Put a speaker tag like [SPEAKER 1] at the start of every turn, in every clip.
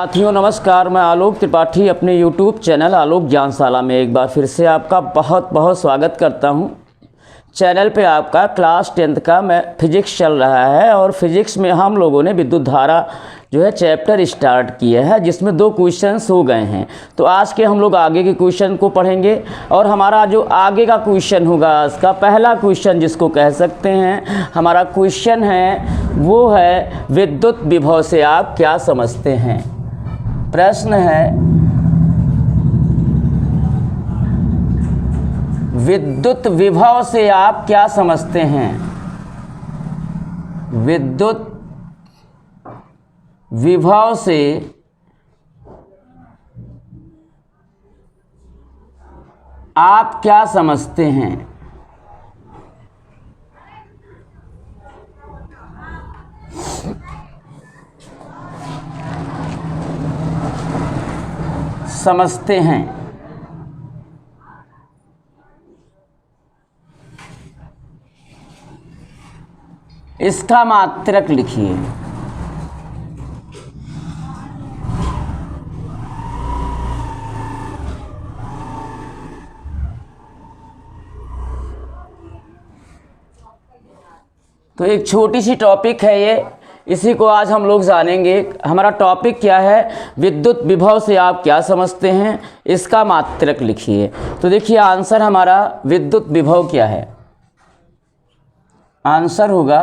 [SPEAKER 1] साथियों नमस्कार, मैं आलोक त्रिपाठी अपने YouTube चैनल आलोक ज्ञानशाला में एक बार फिर से आपका बहुत बहुत स्वागत करता हूं। चैनल पे आपका क्लास 10th का फिजिक्स चल रहा है और फिजिक्स में हम लोगों ने विद्युत धारा जो है चैप्टर स्टार्ट किया है, जिसमें 2 क्वेश्चंस हो गए हैं। तो आज के हम लोग आगे के क्वेश्चन को पढ़ेंगे और हमारा जो आगे का क्वेश्चन होगा, इसका पहला क्वेश्चन जिसको कह सकते हैं, हमारा क्वेश्चन है वो है विद्युत विभव से आप क्या समझते हैं। प्रश्न है विद्युत विभव से आप क्या समझते हैं। विद्युत विभव से आप क्या समझते हैं। समझते हैं। इसका मात्रक लिखिए। तो एक छोटी सी टॉपिक है ये, इसी को आज हम लोग जानेंगे। हमारा टॉपिक क्या है, विद्युत विभव से आप क्या समझते हैं, इसका मात्रक लिखिए। तो देखिए आंसर हमारा विद्युत विभव क्या है। आंसर होगा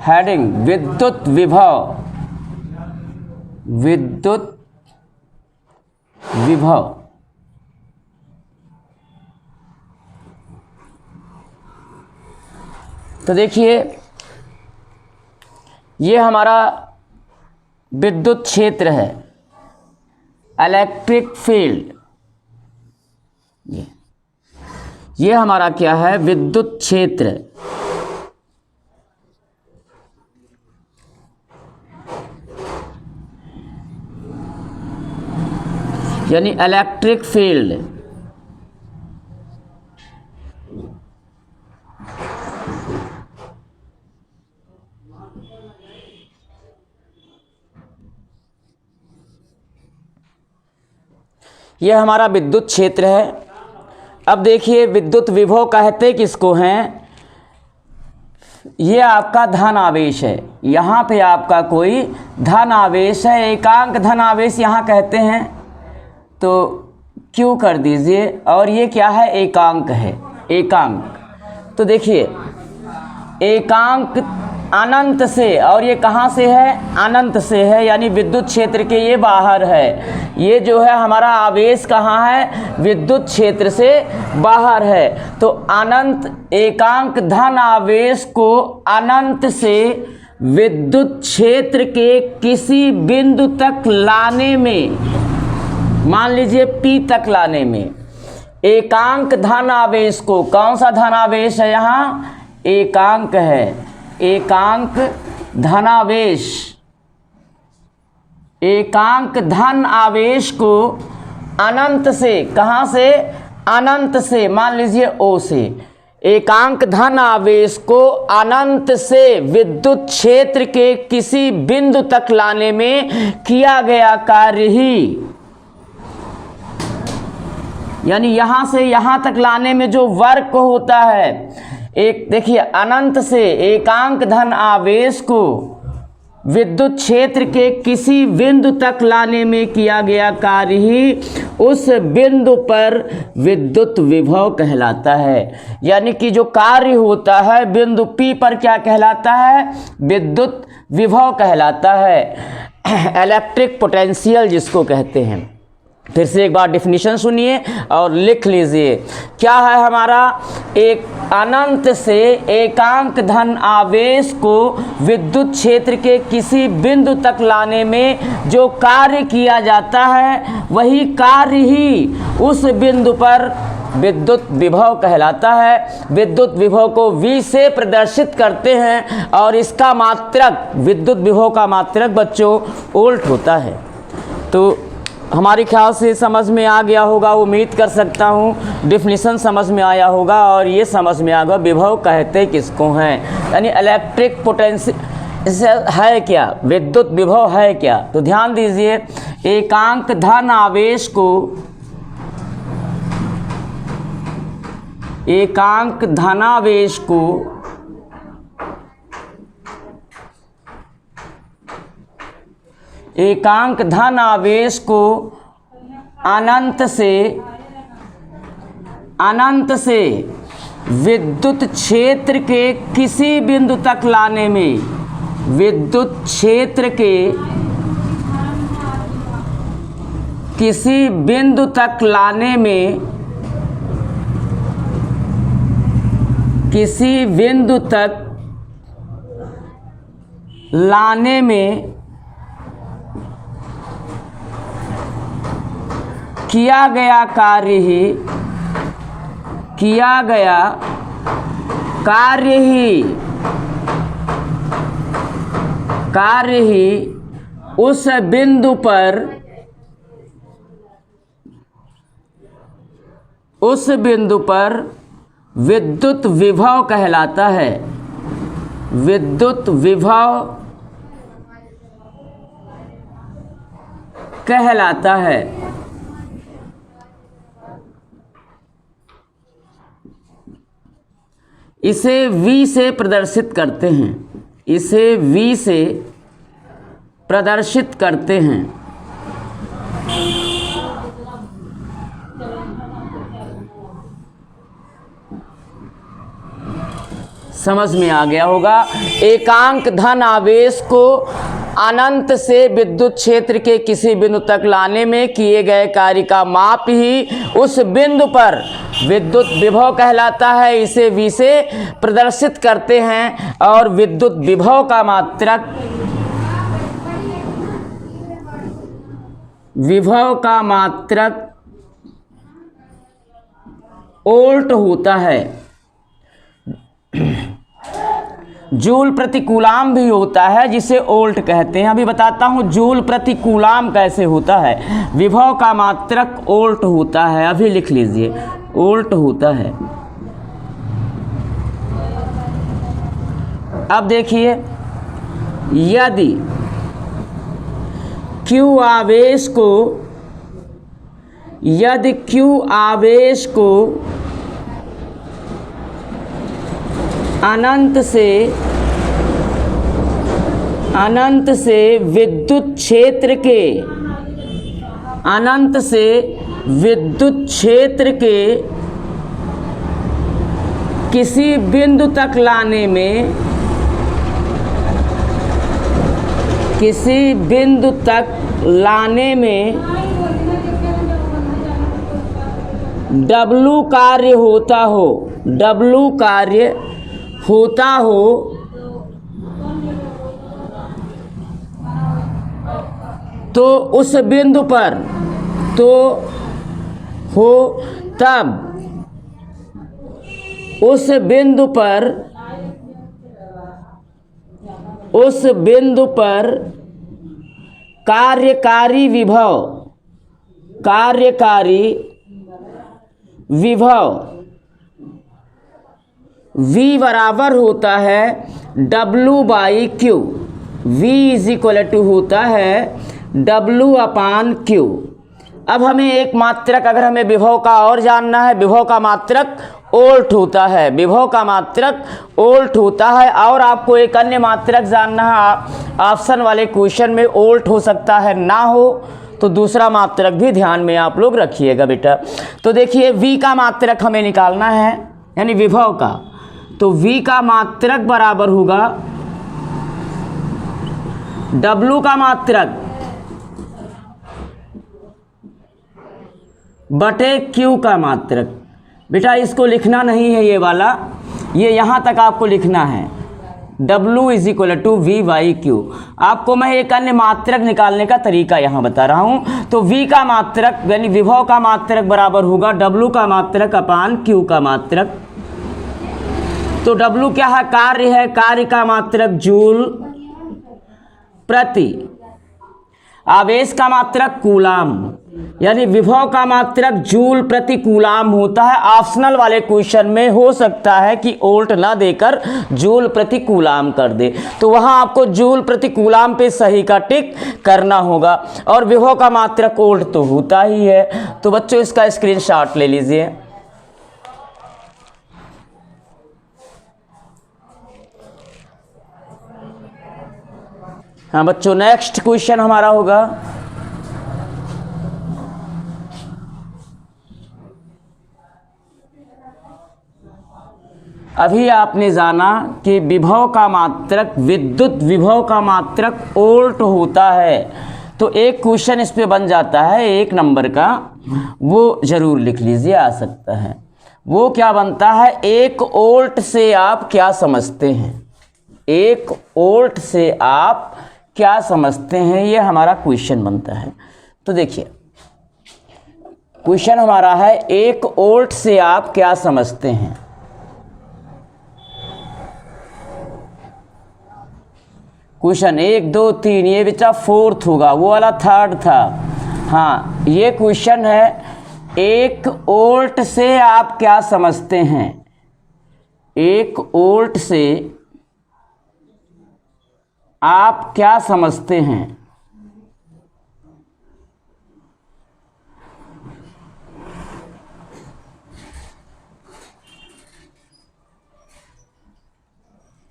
[SPEAKER 1] हेडिंग विद्युत विभव। विद्युत विभव तो देखिए ये हमारा विद्युत क्षेत्र है, इलेक्ट्रिक फील्ड। ये हमारा क्या है, विद्युत क्षेत्र। यानी इलेक्ट्रिक फील्ड। यह हमारा विद्युत क्षेत्र है। अब देखिए विद्युत विभव कहते किसको हैं। ये आपका धन आवेश है, यहाँ पे आपका कोई धन आवेश है, एकांक धन आवेश यहाँ कहते हैं, तो क्यों कर दीजिए। और ये क्या है, एकांक है, एकांक। तो देखिए एकांक अनंत से, और ये कहाँ से है, अनंत से है, यानी विद्युत क्षेत्र के ये बाहर है। ये जो है हमारा आवेश कहाँ है, विद्युत क्षेत्र से बाहर है। तो अनंत एकांक धन आवेश को अनंत से विद्युत क्षेत्र के किसी बिंदु तक लाने में, मान लीजिए P तक लाने में, एकांक धन आवेश को, कौन सा धन आवेश है यहाँ, एकांक है, एकांक धनावेश। एकांक धन आवेश को अनंत से, कहाँ से, अनंत से, मान लीजिए O से, एकांक धन आवेश को अनंत से विद्युत क्षेत्र के किसी बिंदु तक लाने में किया गया कार्य ही, यानी यहां से यहां तक लाने में जो वर्क होता है, एक देखिए अनंत से एकांक धन आवेश को विद्युत क्षेत्र के किसी बिंदु तक लाने में किया गया कार्य ही उस बिंदु पर विद्युत विभव कहलाता है। यानी कि जो कार्य होता है बिंदु P पर क्या कहलाता है, विद्युत विभव कहलाता है, इलेक्ट्रिक पोटेंशियल जिसको कहते हैं। फिर से एक बार डेफिनेशन सुनिए और लिख लीजिए। क्या है हमारा, एक अनंत से एकांक धन आवेश को विद्युत क्षेत्र के किसी बिंदु तक लाने में जो कार्य किया जाता है, वही कार्य ही उस बिंदु पर विद्युत विभव कहलाता है। विद्युत विभव को V से प्रदर्शित करते हैं और इसका मात्रक, विद्युत विभव का मात्रक बच्चों वोल्ट होता है। तो हमारे ख्याल से समझ में आ गया होगा, उम्मीद कर सकता हूँ डिफिनीशन समझ में आया होगा और ये समझ में आ गया विभव कहते किसको हैं। यानी इलेक्ट्रिक पोटेंशियल, इससे है क्या, विद्युत विभव है क्या? तो ध्यान दीजिए, एकांक धन आवेश को, एकांक धनावेश को एकांक धन आवेश को अनंत से विद्युत क्षेत्र के किसी बिंदु तक लाने में, विद्युत क्षेत्र के किसी बिंदु तक लाने में, किसी बिंदु तक लाने में किया गया कार्य ही उस बिंदु पर विद्युत विभव कहलाता है। विद्युत विभव कहलाता है। इसे V से प्रदर्शित करते हैं, इसे V से प्रदर्शित करते हैं। समझ में आ गया होगा। एकांक धन आवेश को अनंत से विद्युत क्षेत्र के किसी बिंदु तक लाने में किए गए कार्य का माप ही उस बिंदु पर विद्युत विभव कहलाता है। इसे V से प्रदर्शित करते हैं और विद्युत विभव का मात्रक वोल्ट होता है। जूल प्रति कूलाम भी होता है, जिसे वोल्ट कहते हैं। अभी बताता हूँ जूल प्रति कूलाम कैसे होता है। विभव का मात्रक वोल्ट होता है, अभी लिख लीजिए, वोल्ट होता है। अब देखिए, यदि Q आवेश को अनंत से विद्युत क्षेत्र के किसी बिंदु तक लाने में W कार्य होता हो तो उस बिंदु पर तब उस बिंदु पर कार्यकारी विभव V बराबर होता है W/Q। V is equal to होता है W/Q। अब हमें एक मात्रक, अगर हमें विभव का और जानना है, विभव का मात्रक वोल्ट होता है। विभव का मात्रक वोल्ट होता है। और आपको एक अन्य मात्रक जानना है, ऑप्शन वाले क्वेश्चन में वोल्ट हो सकता है, ना हो तो दूसरा मात्रक भी ध्यान में आप लोग रखिएगा बेटा। तो देखिए, V का मात्रक हमें निकालना है, यानी विभव का। तो V का मात्रक बराबर होगा W का मात्रक बटे Q का मात्रक। बेटा इसको लिखना नहीं है, ये वाला, ये यहाँ तक आपको लिखना है। W is equal to V/Q। आपको मैं एक अन्य मात्रक निकालने का तरीका यहाँ बता रहा हूँ। तो V का मात्रक यानी विभव का मात्रक बराबर होगा W का मात्रक अपान Q का मात्रक। तो W क्या है? कार्य है। कार्य का मात्रक जूल प्रति, आवेश का मात्रक कूलाम, यानी विभव का मात्रक जूल प्रति कूलाम होता है। ऑप्शनल वाले क्वेश्चन में हो सकता है कि वोल्ट ना देकर जूल प्रति कूलाम कर दे, तो वहां आपको जूल प्रति कूलाम पे सही का टिक करना होगा। और विभव का मात्रक वोल्ट तो होता ही है। तो बच्चों इसका स्क्रीनशॉट ले लीजिए। हाँ बच्चों, नेक्स्ट क्वेश्चन हमारा होगा अभी आपने जाना कि विभव का मात्रक, विद्युत विभव का मात्रक वोल्ट होता है। तो एक क्वेश्चन इस पे बन जाता है 1 नंबर का, वो जरूर लिख लीजिए, आ सकता है। वो क्या बनता है, 1 वोल्ट से आप क्या समझते हैं, 1 वोल्ट से आप क्या समझते हैं, ये हमारा क्वेश्चन बनता है। तो देखिए क्वेश्चन हमारा है 1 वोल्ट से आप क्या समझते हैं। क्वेश्चन 1 2 3, ये बच्चा 4th होगा, वो वाला 3rd था। हाँ, ये क्वेश्चन है 1 वोल्ट से आप क्या समझते हैं, 1 वोल्ट से आप क्या समझते हैं।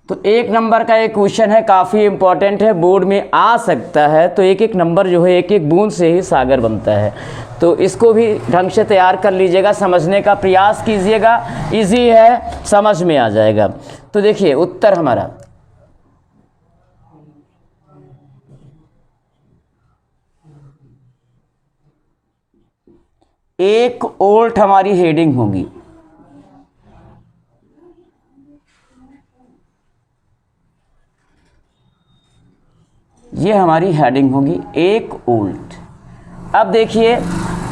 [SPEAKER 1] तो 1 नंबर का एक क्वेश्चन है, काफ़ी इंपॉर्टेंट है, बोर्ड में आ सकता है। तो 1-1 नंबर जो है 1-1 बूंद से ही सागर बनता है। तो इसको भी ढंग से तैयार कर लीजिएगा, समझने का प्रयास कीजिएगा, इजी है, समझ में आ जाएगा। तो देखिए उत्तर हमारा एक वोल्ट हमारी हेडिंग होगी। ये हमारी हेडिंग होगी 1 वोल्ट। अब देखिए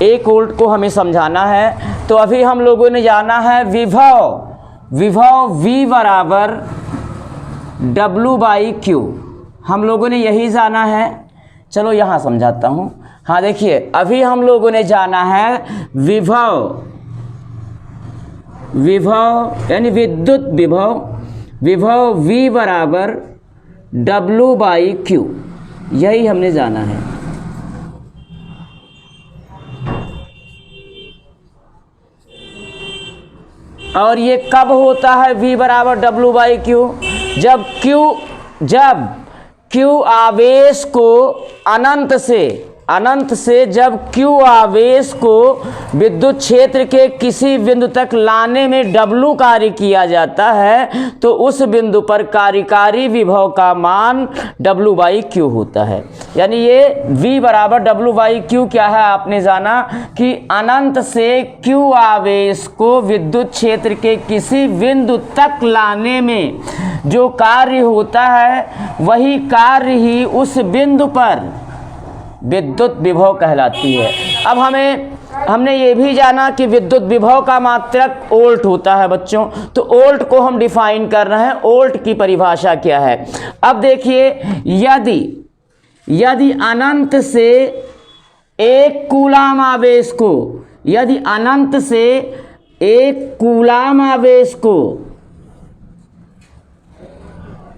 [SPEAKER 1] 1 वोल्ट को हमें समझाना है। तो अभी हम लोगों ने जाना है विभव, विभव V बराबर W/Q, हम लोगों ने यही जाना है। चलो यहाँ समझाता हूँ। हाँ देखिए, अभी हम लोगों ने जाना है विभव, विभव यानी विद्युत विभव, विभव V बराबर W/Q, यही हमने जाना है। और ये कब होता है V बराबर W/Q, जब Q आवेश को अनंत से जब Q आवेश को विद्युत क्षेत्र के किसी बिंदु तक लाने में W कार्य किया जाता है, तो उस बिंदु पर कार्यकारी विभव का मान W/Q होता है। यानी ये V बराबर W/Q क्या है, आपने जाना कि अनंत से Q आवेश को विद्युत क्षेत्र के किसी बिंदु तक लाने में जो कार्य होता है, वही कार्य ही उस बिंदु पर विद्युत विभव कहलाती है। अब हमने ये भी जाना कि विद्युत विभव का मात्रक वोल्ट होता है बच्चों। तो वोल्ट को हम डिफाइन कर रहे हैं, वोल्ट की परिभाषा क्या है। अब देखिए, यदि अनंत से 1 कूलाम आवेश को, यदि अनंत से 1 कूलाम आवेश को,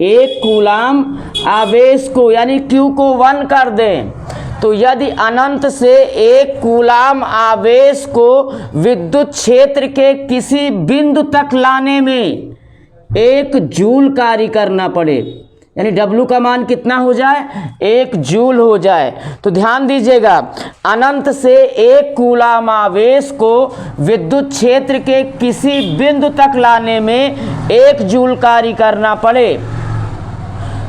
[SPEAKER 1] 1 कूलाम आवेश को यानी Q को 1 कर दें, तो यदि अनंत से 1 कूलाम आवेश को विद्युत क्षेत्र के किसी बिंदु तक लाने में 1 जूल कार्य करना पड़े, यानी W का मान कितना हो जाए, 1 जूल हो जाए। तो ध्यान दीजिएगा, अनंत से 1 कूलाम आवेश को विद्युत क्षेत्र के किसी बिंदु तक लाने में 1 जूल कार्य करना पड़े,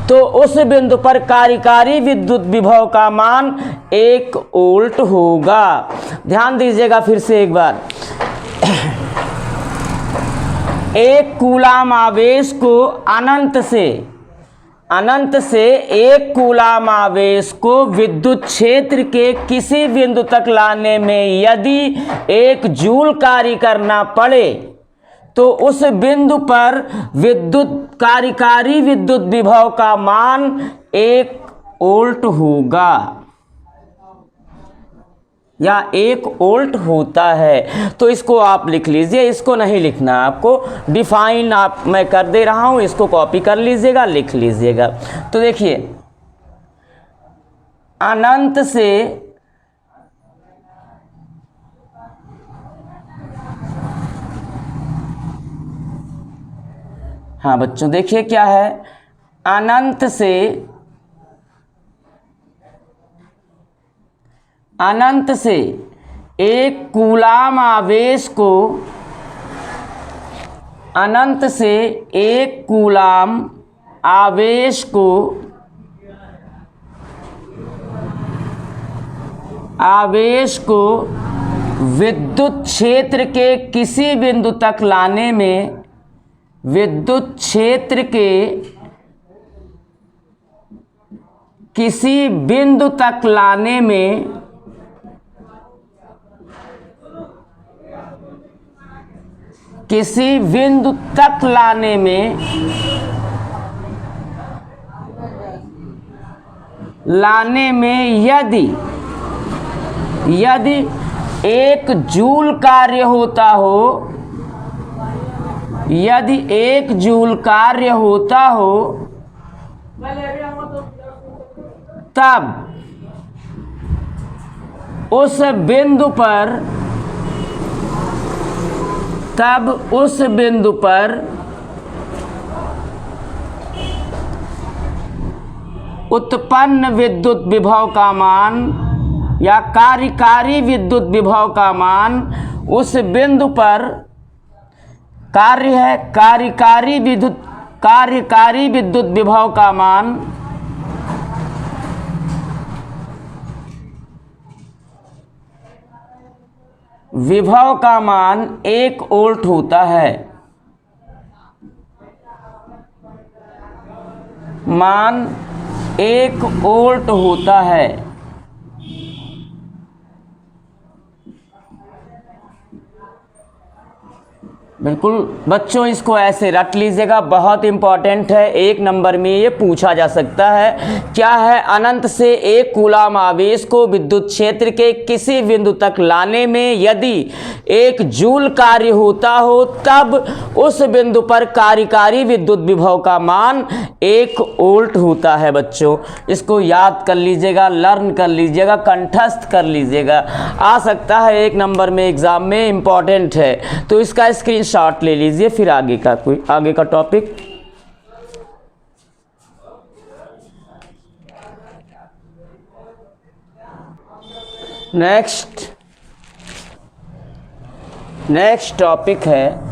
[SPEAKER 1] तो उस बिंदु पर कार्यकारी विद्युत विभव का मान 1 वोल्ट होगा। ध्यान दीजिएगा फिर से एक बार, 1 कूलाम आवेश को अनंत से 1 कूलाम आवेश को विद्युत क्षेत्र के किसी बिंदु तक लाने में यदि 1 जूल कार्य करना पड़े, तो उस बिंदु पर कार्यकारी विद्युत विभव का मान 1 वोल्ट होगा। या 1 वोल्ट होता है। तो इसको आप लिख लीजिए, इसको नहीं लिखना आपको, डिफाइन आप मैं कर दे रहा हूँ, इसको कॉपी कर लीजिएगा, लिख लीजिएगा। तो देखिए अनंत से हाँ बच्चों देखिए क्या है, अनंत से 1 कूलाम आवेश को, अनंत से 1 कूलाम आवेश को विद्युत क्षेत्र के किसी बिंदु तक लाने में, विद्युत क्षेत्र के किसी बिंदु तक लाने में किसी बिंदु तक लाने में यदि 1 जूल कार्य होता हो, यदि 1 जूल कार्य होता हो, तब उस बिंदु पर उत्पन्न विद्युत विभव का मान या कार्यकारी विद्युत विभव का मान, उस बिंदु पर कार्य है कार्यकारी विद्युत विभव का मान विभव का मान 1 वोल्ट होता है, मान 1 वोल्ट होता है। बिल्कुल बच्चों इसको ऐसे रट लीजिएगा, बहुत इंपॉर्टेंट है, 1 नंबर में ये पूछा जा सकता है। क्या है, अनंत से 1 कूलाम आवेश को विद्युत क्षेत्र के किसी बिंदु तक लाने में यदि 1 जूल कार्य होता हो, तब उस बिंदु पर कार्यकारी विद्युत विभव का मान 1 वोल्ट होता है। बच्चों इसको याद कर लीजिएगा, लर्न कर लीजिएगा, कंठस्थ कर लीजिएगा, आ सकता है 1 नंबर में एग्जाम में, इंपॉर्टेंट है। तो इसका स्क्रीनशॉट ले लीजिए, फिर आगे का टॉपिक। नेक्स्ट टॉपिक है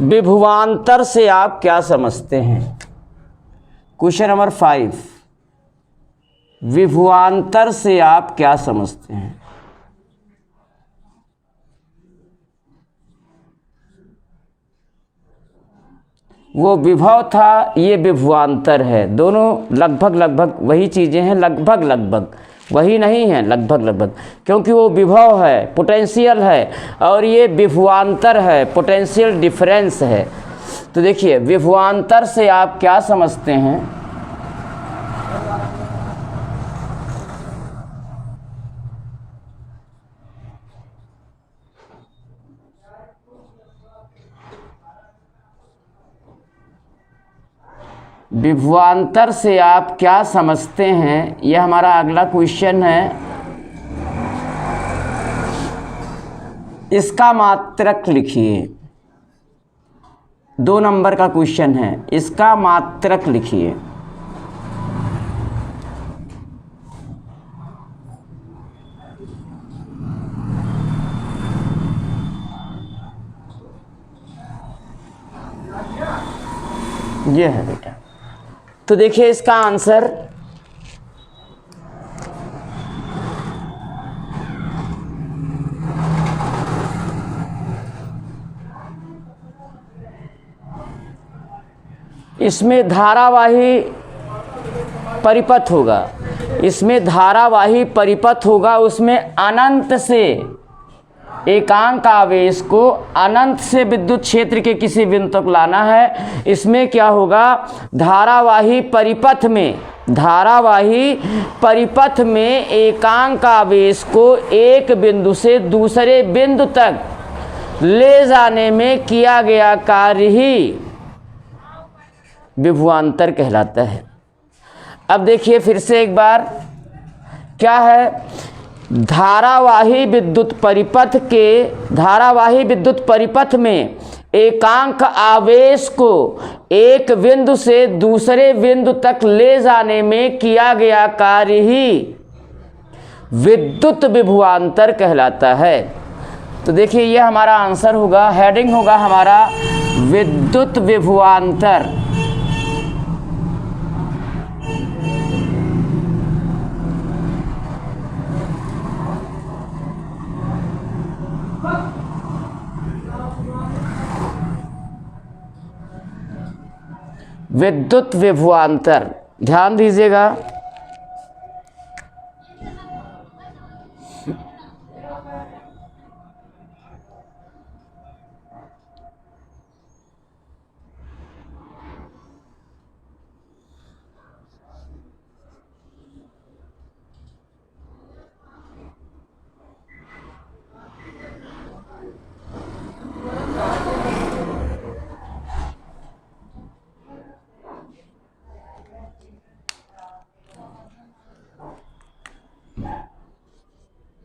[SPEAKER 1] विभवांतर से आप क्या समझते हैं। क्वेश्चन नंबर 5, विभवांतर से आप क्या समझते हैं। वो विभव था, ये विभवांतर है, दोनों लगभग वही चीज़ें हैं, लगभग वही नहीं है, लगभग, क्योंकि वो विभव है, पोटेंशियल है, और ये विभवांतर है, पोटेंशियल डिफरेंस है। तो देखिए विभवांतर से आप क्या समझते हैं। विभवांतर से आप क्या समझते हैं, यह हमारा अगला क्वेश्चन है। इसका मात्रक लिखिए, 2 नंबर का क्वेश्चन है, इसका मात्रक लिखिए। ये है बेटा। तो देखिए इसका आंसर इसमें धारावाही परिपथ होगा, इसमें धारावाही परिपथ होगा, उसमें अनंत से एकांक आवेश को अनंत से विद्युत क्षेत्र के किसी बिंदु तक लाना है। इसमें क्या होगा, धारावाही परिपथ में एकांक आवेश को एक बिंदु से दूसरे बिंदु तक ले जाने में किया गया कार्य ही विभवांतर कहलाता है। अब देखिए फिर से एक बार, क्या है, धारावाही विद्युत परिपथ में एकांक आवेश को एक बिंदु से दूसरे बिंदु तक ले जाने में किया गया कार्य ही विद्युत विभवांतर कहलाता है। तो देखिए ये हमारा आंसर होगा, हेडिंग होगा हमारा विद्युत विभवांतर। विद्युत विभवांतर, ध्यान दीजिएगा।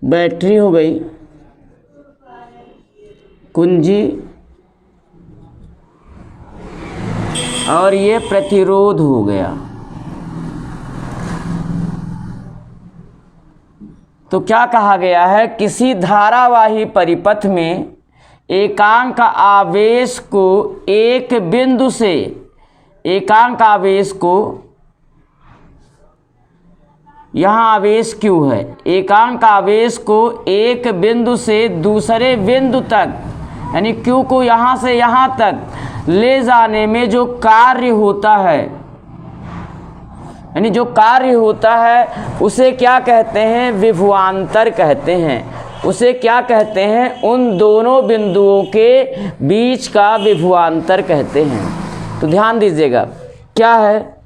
[SPEAKER 1] बैटरी हो गई, कुंजी और ये प्रतिरोध हो गया। तो क्या कहा गया है, किसी धारावाही परिपथ में एकांक आवेश को एक बिंदु से, एकांक आवेश को, यहाँ आवेश Q है, एकांक आवेश को एक बिंदु से दूसरे बिंदु तक, यानी Q को यहाँ से यहाँ तक ले जाने में जो कार्य होता है, यानी जो कार्य होता है उसे क्या कहते हैं, विभवांतर कहते हैं। उसे क्या कहते हैं, उन दोनों बिंदुओं के बीच का विभवांतर कहते हैं। तो ध्यान दीजिएगा, क्या है,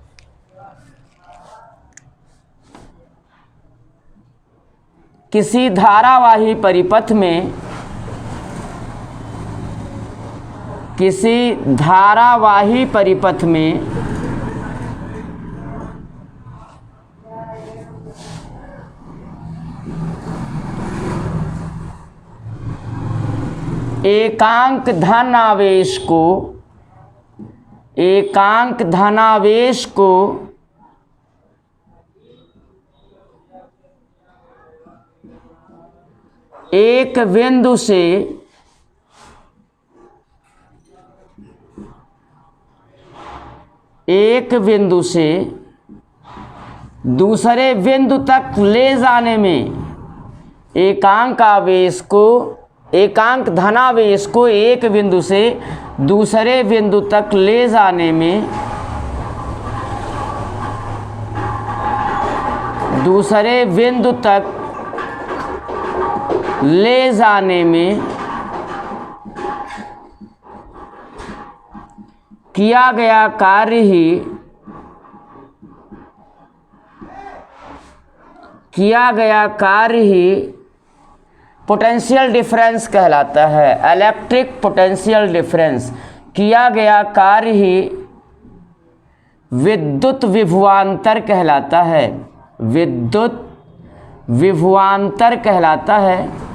[SPEAKER 1] किसी धारावाही परिपथ में, किसी धारावाही परिपथ में एकांक धनावेश को, एकांक धनावेश को एक बिंदु से दूसरे बिंदु तक ले जाने में, एकांक आवेश को, एकांक धनावेश को एक बिंदु से दूसरे बिंदु तक ले जाने में, दूसरे बिंदु तक ले जाने में किया गया कार्य ही पोटेंशियल डिफरेंस कहलाता है। इलेक्ट्रिक पोटेंशियल डिफरेंस, किया गया कार्य ही विद्युत विभवांतर कहलाता है। विद्युत विभवांतर कहलाता है।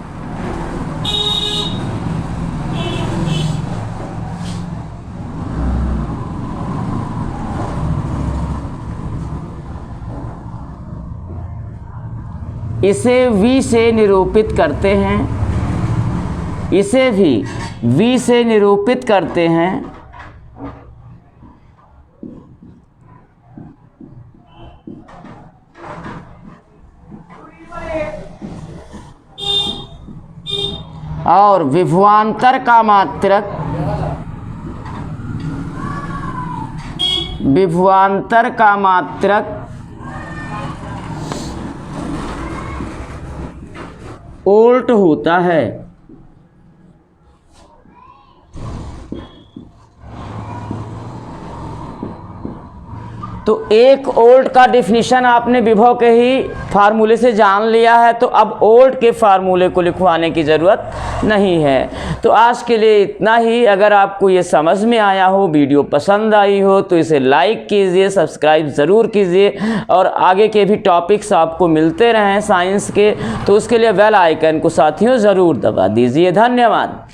[SPEAKER 1] इसे V से निरूपित करते हैं, इसे भी V से निरूपित करते हैं। और विभवांतर का मात्रक, विभवांतर का मात्रक वोल्ट होता है। तो एक वोल्ट का डेफिनेशन आपने विभव के ही फार्मूले से जान लिया है, तो अब वोल्ट के फार्मूले को लिखवाने की ज़रूरत नहीं है। तो आज के लिए इतना ही। अगर आपको ये समझ में आया हो, वीडियो पसंद आई हो, तो इसे लाइक कीजिए, सब्सक्राइब ज़रूर कीजिए, और आगे के भी टॉपिक्स आपको मिलते रहें साइंस के, तो उसके लिए बेल आइकन को साथियों ज़रूर दबा दीजिए। धन्यवाद।